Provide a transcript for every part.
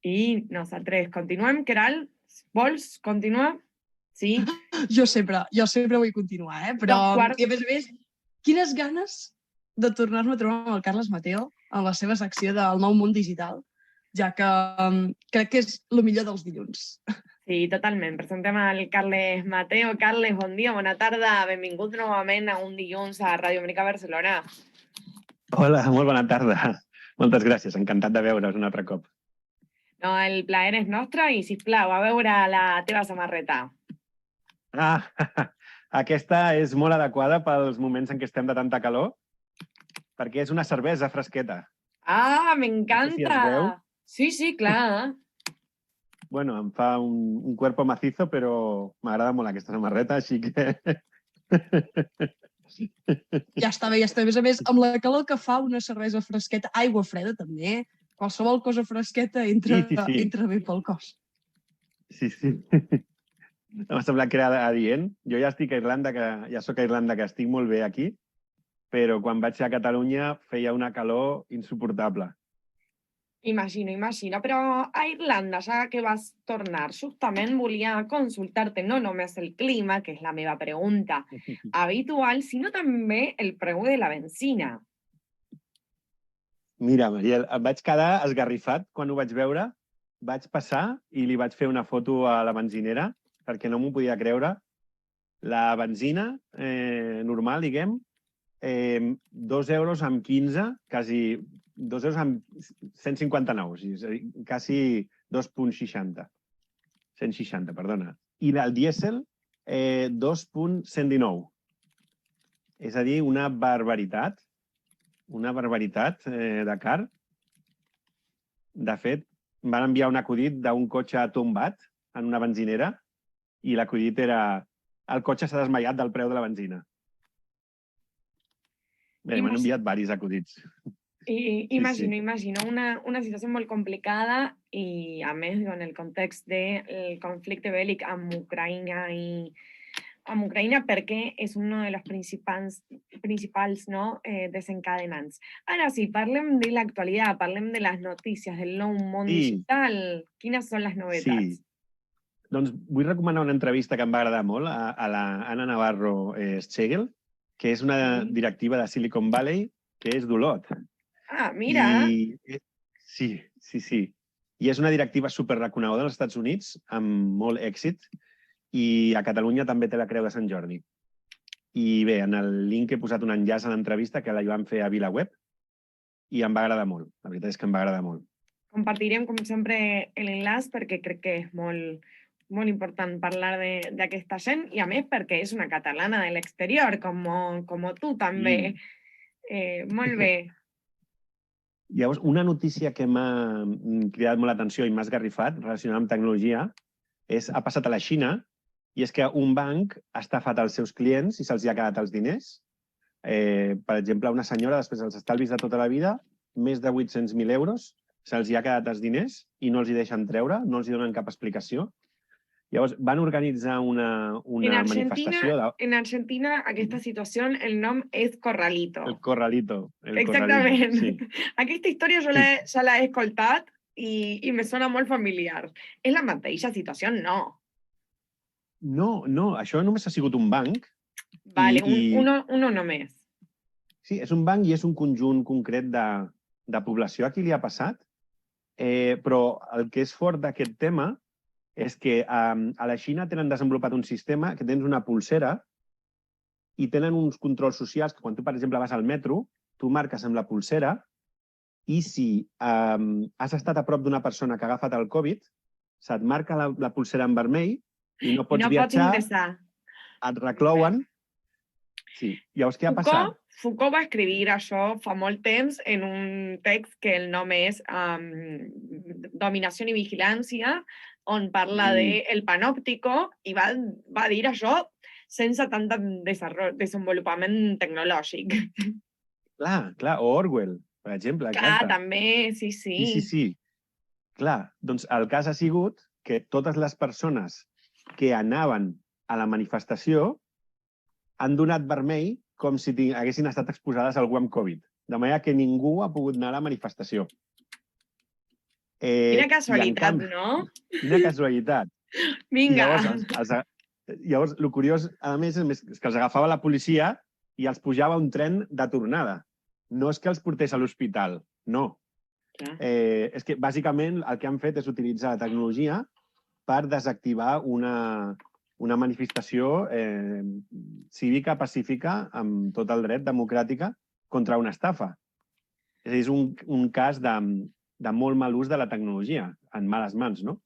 I nosaltres continuem. Queralt, vols continuar? Sí? Jo sempre vull continuar, però... I a més, quines ganes de tornar-me a trobar amb el Carles Mateo en la seva secció del Nou Món Digital, ja que crec que és el millor dels dilluns. Sí, totalment. Presentem el Carles Mateo. Carles, bon dia, bona tarda. Benvingut novament a un dilluns a Ràdio Amèrica Barcelona. Hola, molt bona tarda. Moltes gràcies, encantat de veure's un altre cop. No, el plaer és nostre i, sisplau, a veure la teva samarreta. Ah, aquesta és molt adequada pels moments en què estem de tanta calor, perquè és una cervesa fresqueta. Ah, m'encanta! No sé si es veu. Sí, clar. Bueno, em fa un cuerpo macizo, però m'agrada molt aquesta samarreta, així que... Ja està bé. A més, amb la calor que fa una cervesa fresqueta, aigua freda també, qualsevol cosa fresqueta entra bé pel cos. Sí. M'ha semblat que era adient. Jo ja estic a Irlanda, ja soc a Irlanda, que estic molt bé aquí, però quan vaig ser a Catalunya feia una calor insuportable. Imagino. Però a Irlanda, ja que vas tornar, justament volia consultar-te no només el clima, que és la meva pregunta habitual, sinó també el preu de la benzina. Mira, Mariel, em vaig quedar esgarrifat quan ho vaig veure. Vaig passar i li vaig fer una foto a la benzinera, perquè no m'ho podia creure. La benzina normal, diguem, 2 euros amb 15, quasi 2 euros amb 159, és a dir, quasi 2,60. 160, perdona. I el dièsel, 2,119. És a dir, una barbaritat de car. De fet, van enviar un acudit d'un cotxe tombat en una benzinera i l'acudit era el cotxe s'ha desmaiat del preu de la benzina. Bé, m'han enviat diversos acudits. Imagino una situació molt complicada i, a més, en el context del conflicte bèl·lic amb Ucraïna perquè és un dels principals desencadenants. Ara sí, parlem de l'actualitat, parlem de les notícies, del nou món digital. Quines són les novetats? Sí. Doncs vull recomanar una entrevista que em va agradar molt a la Anna Navarro Schegel, que és una directiva de Silicon Valley, que és d'Olot. Ah, mira! Sí. I és una directiva superreconeguda als Estats Units, amb molt èxit, i a Catalunya també té la Creu de Sant Jordi. I bé, en el link he posat un enllaç a l'entrevista que la van fer a VilaWeb i em va agradar molt. La veritat és que em va agradar molt. Compartirem, com sempre, l'enllaç perquè crec que és molt important parlar d'aquesta gent i, a més, perquè és una catalana de l'exterior, com tu també. Molt bé. Llavors, una notícia que m'ha cridat molt l'atenció i m'ha esgarrifat relacionada amb tecnologia ha passat a la Xina, i és que un banc ha estafat els seus clients i se'ls ha quedat els diners. Per exemple, una senyora, després dels estalvis de tota la vida, més de 800.000 euros, se'ls ha quedat els diners i no els hi deixen treure, no els hi donen cap explicació. Llavors, van organitzar una manifestació... En Argentina, aquesta situació, el nom és Corralito. El Corralito. Exactament. Sí. Aquesta història jo ja l'he escoltat i me sona molt familiar. És la mateixa situació? No. No, això només ha sigut un banc. Vale, uno només. Sí, és un banc i és un conjunt concret de població a qui li ha passat, però el que és fort d'aquest tema és que a la Xina tenen desenvolupat un sistema que tens una pulsera i tenen uns controls socials que quan tu, per exemple, vas al metro, tu marques amb la pulsera i si has estat a prop d'una persona que ha agafat el Covid, se't marca la pulsera en vermell i no pots viatjar, et reclouen. Sí. Llavors, què ha passat? Foucault va escriure això fa molt temps en un text que el nom és Dominació i Vigilància, on parla del panòptico i va dir això sense tant desenvolupament tecnològic. Clar, o Orwell, per exemple. Clar, també, sí. Sí. Clar, doncs el cas ha sigut que totes les persones que anaven a la manifestació han donat vermell com si haguessin estat exposades a algú amb Covid. De manera que ningú ha pogut anar a la manifestació. Quina casualitat, no? Quina casualitat. Vinga. Llavors, el curiós, a més, és que els agafava la policia i els pujava a un tren de tornada. No és que els portés a l'hospital, no. És que, bàsicament, el que han fet és utilitzar la tecnologia per desactivar una manifestació cívica, pacífica, amb tot el dret, democràtica, contra una estafa. És un cas de molt mal ús de la tecnologia, en males mans, no?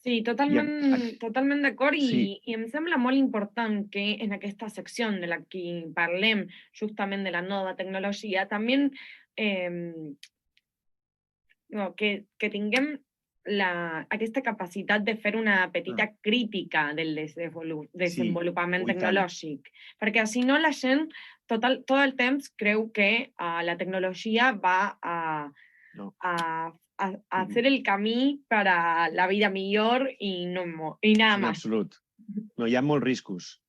Sí, totalment d'acord i em sembla molt important que en aquesta secció de la que parlem justament de la nova tecnologia també que tinguem aquesta capacitat de fer una petita crítica del desenvolupament tecnològic, perquè si no la gent tot el temps creu que la tecnologia va a hacer el camí per a la vida millor i nada más. En absolut. No, hi ha molts riscos.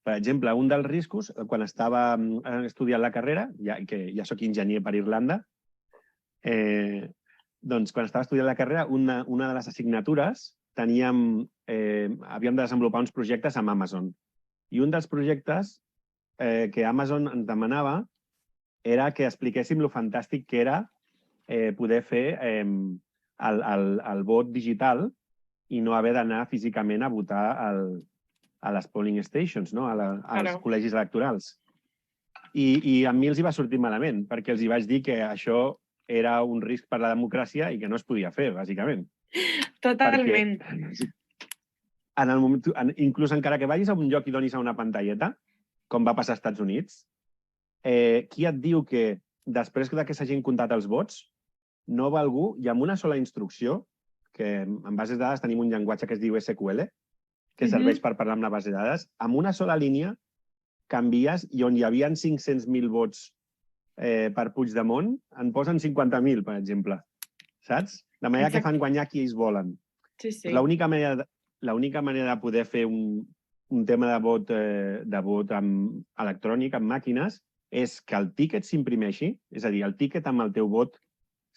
Per exemple, un dels riscos, quan estava estudiant la carrera, que ja soc enginyer per Irlanda, doncs quan estava estudiant la carrera, una de les assignatures havíem de desenvolupar uns projectes amb Amazon. I un dels projectes que Amazon ens demanava era que expliquéssim lo fantàstic que era poder fer el vot digital i no haver d'anar físicament a votar a les polling stations, no? als col·legis electorals. I a mi els hi va sortir malament, perquè els hi vaig dir que això era un risc per la democràcia i que no es podia fer, bàsicament. Totalment. Inclús encara que vagis a un lloc i donis a una pantalleta, com va passar als Estats Units, qui et diu que després que s'hagin comptat els vots, no va algú i amb una sola instrucció, que en bases de dades tenim un llenguatge que es diu SQL, que serveix per parlar amb la base de dades, amb una sola línia canvies i on hi havia 500.000 vots per Puigdemont, en posen 50.000, per exemple. Saps? De manera que fan guanyar qui ells volen. L'única manera de poder fer un tema de vot electrònic, amb màquines, és que el tíquet s'imprimeixi, és a dir, el tíquet amb el teu vot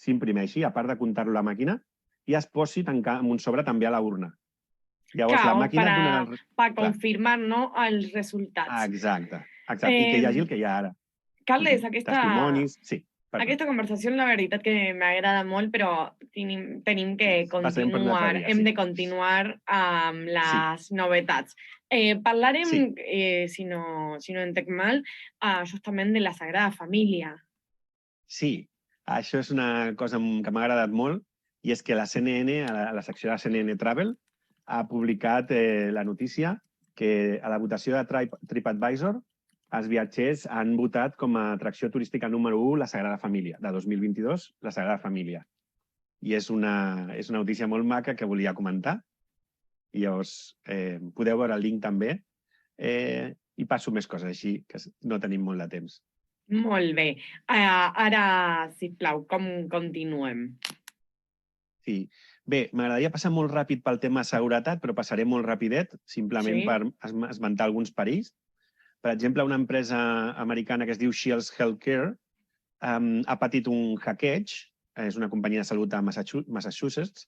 s'imprimeixi, a part de comptar-lo a la màquina, i es posi amb un sobre també a la urna. Llavors, la màquina... Per confirmar els resultats. Exacte. I que hi hagi el que hi ha ara. Carles, testimonis... Sí. Aquesta conversació, la veritat que m'agrada molt, però tenim que continuar. Hem de continuar amb les novetats. Parlarem, si no entenc mal, justament de la Sagrada Família. Sí, això és una cosa que m'ha agradat molt, i és que la CNN, a la secció de CNN Travel, ha publicat la notícia que a la votació de TripAdvisor els viatgers han votat com a atracció turística número 1 la Sagrada Família, de 2022, la Sagrada Família. I és una notícia molt maca que volia comentar. I llavors podeu veure el link també i passo més coses així, que no tenim molt de temps. Molt bé. Ara, sisplau, com continuem? Sí. Bé, m'agradaria passar molt ràpid pel tema seguretat, però passaré molt rapidet, simplement per esmentar alguns perills. Per exemple, una empresa americana que es diu Shields Healthcare ha patit un hackeig, és una companyia de salut a Massachusetts,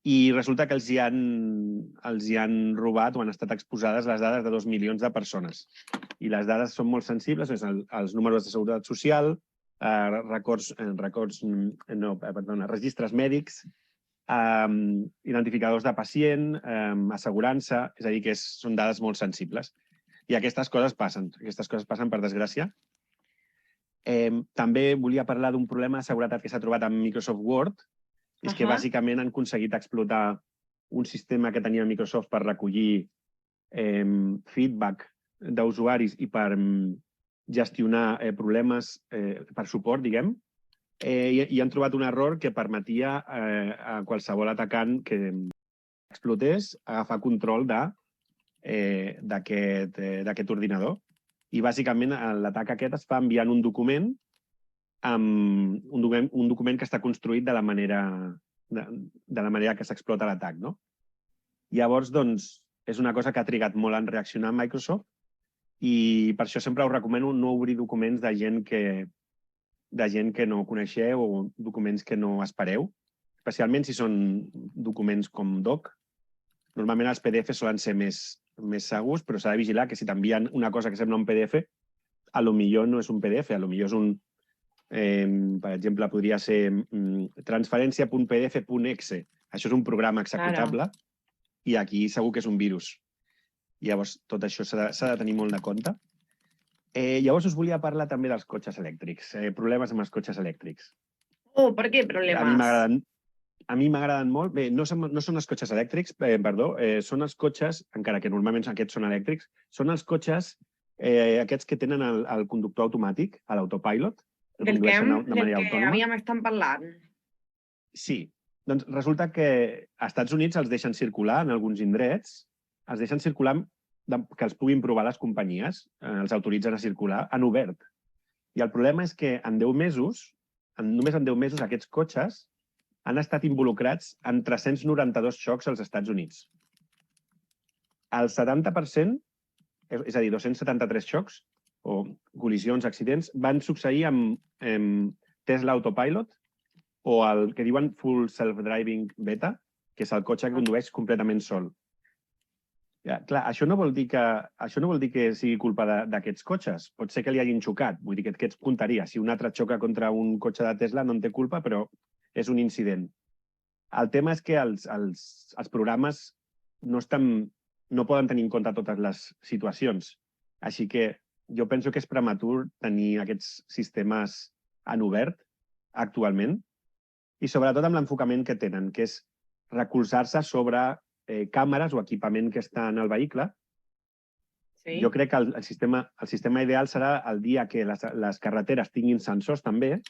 i resulta que els hi han robat o han estat exposades les dades de 2 milions de persones. I les dades són molt sensibles, els números de seguretat social, registres mèdics, identificadors de pacient, assegurança, és a dir, que són dades molt sensibles. I aquestes coses passen per desgràcia. També volia parlar d'un problema de seguretat que s'ha trobat amb Microsoft Word, és que bàsicament han aconseguit explotar un sistema que tenia Microsoft per recollir feedback d'usuaris i per gestionar problemes per suport, diguem, i han trobat un error que permetia a qualsevol atacant que explotés agafar control d'aquest ordinador. I bàsicament l'atac aquest es fa enviant un document que està construït de la manera que s'explota l'atac. Llavors, doncs, és una cosa que ha trigat molt en reaccionar a Microsoft i per això sempre us recomano no obrir documents de gent que no coneixeu o documents que no espereu, especialment si són documents com doc. Normalment els PDF solen ser més segurs, però s'ha de vigilar que si t'envien una cosa que sembla un PDF, a lo millor no és un PDF, a lo millor és un... per exemple, podria ser transferència.pdf.exe. Això és un programa executable i aquí segur que és un virus. Llavors, tot això s'ha de tenir molt de compte. Llavors, us volia parlar també dels cotxes elèctrics. Problemes amb els cotxes elèctrics. Oh, per què problemes? A mi m'agraden molt. Bé, no són els cotxes elèctrics, perdó, són els cotxes, encara que normalment aquests són elèctrics, són els cotxes aquests que tenen el conductor automàtic, l'autopilot, que condueixen de manera autònoma. Del que havíem estat parlant. Sí. Doncs resulta que als Estats Units els deixen circular en alguns indrets, els deixen circular que els puguin provar les companyies, els autoritzen a circular en obert. I el problema és que en 10 mesos, només en 10 mesos, aquests cotxes han estat involucrats en 392 xocs als Estats Units. El 70%, és a dir, 273 xocs o col·lisions, accidents, van succeir amb Tesla Autopilot o el que diuen Full Self-Driving Beta, que és el cotxe que condueix completament sol. Ja, clar, això no vol dir que sigui culpa d'aquests cotxes. Pot ser que li hagin xocat. Vull dir que et comptaria. Si un altre xoca contra un cotxe de Tesla no en té culpa, però és un incident. El tema és que els programes no poden tenir en compte totes les situacions. Així que jo penso que és prematur tenir aquests sistemes en obert actualment i sobretot amb l'enfocament que tenen, que és recolzar-se sobre càmeres o equipament que està en el vehicle. Sí. Jo crec que el sistema ideal serà el dia que les carreteres tinguin sensors també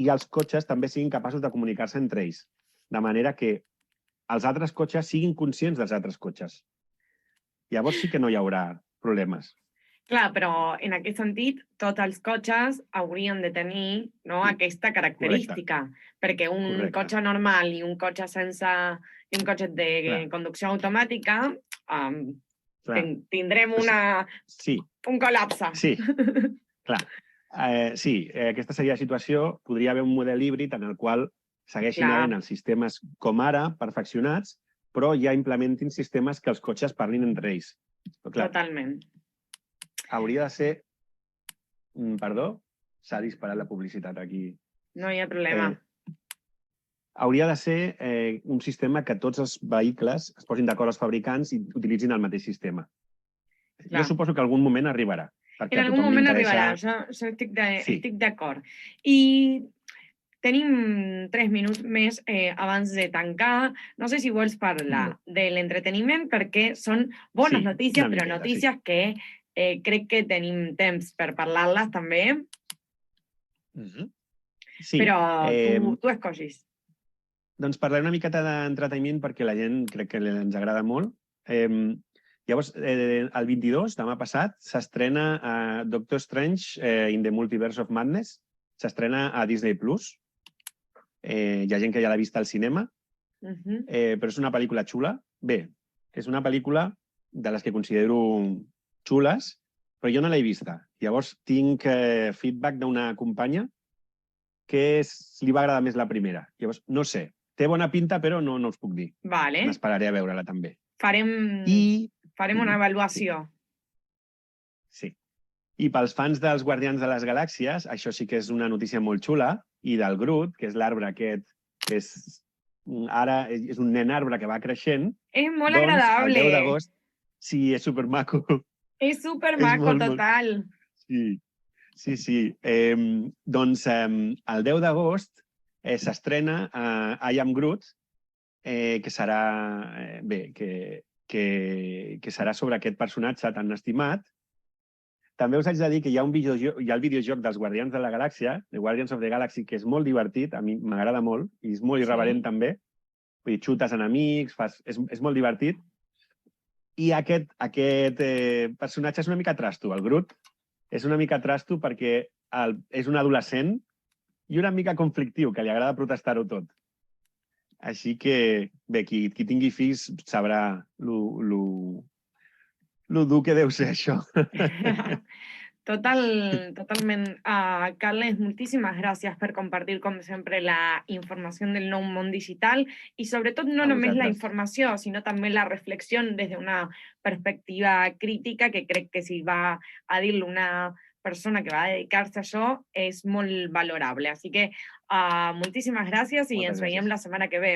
i els cotxes també siguin capaços de comunicar-se entre ells, de manera que els altres cotxes siguin conscients dels altres cotxes. Llavors sí que no hi haurà problemes. Clar, però en aquest sentit, tots els cotxes haurien de tenir aquesta característica, perquè un cotxe normal i un cotxe de conducció automàtica tindrem un col·lapse. Sí, clar. Sí, aquesta seria la situació. Podria haver un model híbrid en el qual segueixin havent els sistemes com ara, perfeccionats, però ja implementin sistemes que els cotxes parlin entre ells. Totalment. Hauria de ser... Perdó? S'ha disparat la publicitat aquí. No hi ha problema. Hauria de ser un sistema que tots els vehicles es posin d'acord els fabricants i utilitzin el mateix sistema. Jo suposo que algun moment arribarà. En algun moment arribarà, això estic d'acord. I tenim 3 minuts més abans de tancar. No sé si vols parlar de l'entreteniment, perquè són bones notícies, però notícies que crec que tenim temps per parlar-les també. Però tu escollis. Doncs parlaré una miqueta d'entreteniment perquè la gent crec que ens agrada molt. Llavors, el 22, demà passat, s'estrena Doctor Strange in the Multiverse of Madness. S'estrena a Disney+. Hi ha gent que ja l'ha vist al cinema, però és una pel·lícula xula. Bé, és una pel·lícula de les que considero xules, però jo no l'he vista. Llavors, tinc feedback d'una companya que li va agradar més la primera. Llavors, no sé. Té bona pinta, però no us puc dir. M'esperaré a veure-la també. Farem una avaluació. Sí. I pels fans dels Guardians de les Galàxies, això sí que és una notícia molt xula, i del Groot, que és l'arbre aquest, que ara és un nen arbre que va creixent. És molt agradable. El 10 d'agost, sí, és supermaco. És supermaco, total. Sí. Doncs el 10 d'agost s'estrena I Am Groot, que serà que serà sobre aquest personatge tan estimat. També us haig de dir que hi ha el videojoc dels Guardians de la Galàxia, The Guardians of the Galaxy, que és molt divertit, a mi m'agrada molt, i és molt irreverent també. Vull dir, xutes enemics, és molt divertit. I aquest personatge és una mica trasto, el Groot. És una mica trasto perquè és un adolescent i una mica conflictiu, que li agrada protestar-ho tot. Així que, bé, qui tingui fills sabrà lo dur que deu ser això. Totalment. Carles, moltíssimes gràcies per compartir, com sempre, la informació del nou món digital i, sobretot, no només la informació, sinó també la reflexió des d'una perspectiva crítica, que crec que si va a dir-lo una persona que va a dedicar-se a això és molt valorable. Així que moltíssimes gràcies i ens veiem la setmana que ve.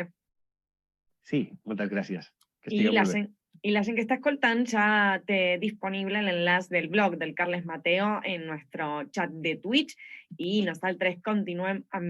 Sí, moltes gràcies. Que estigueu molt bé. Y la gente que está escoltant ya té disponible el enlace del blog del Carles Mateo en nuestro chat de Twitch y nosaltres continuem amb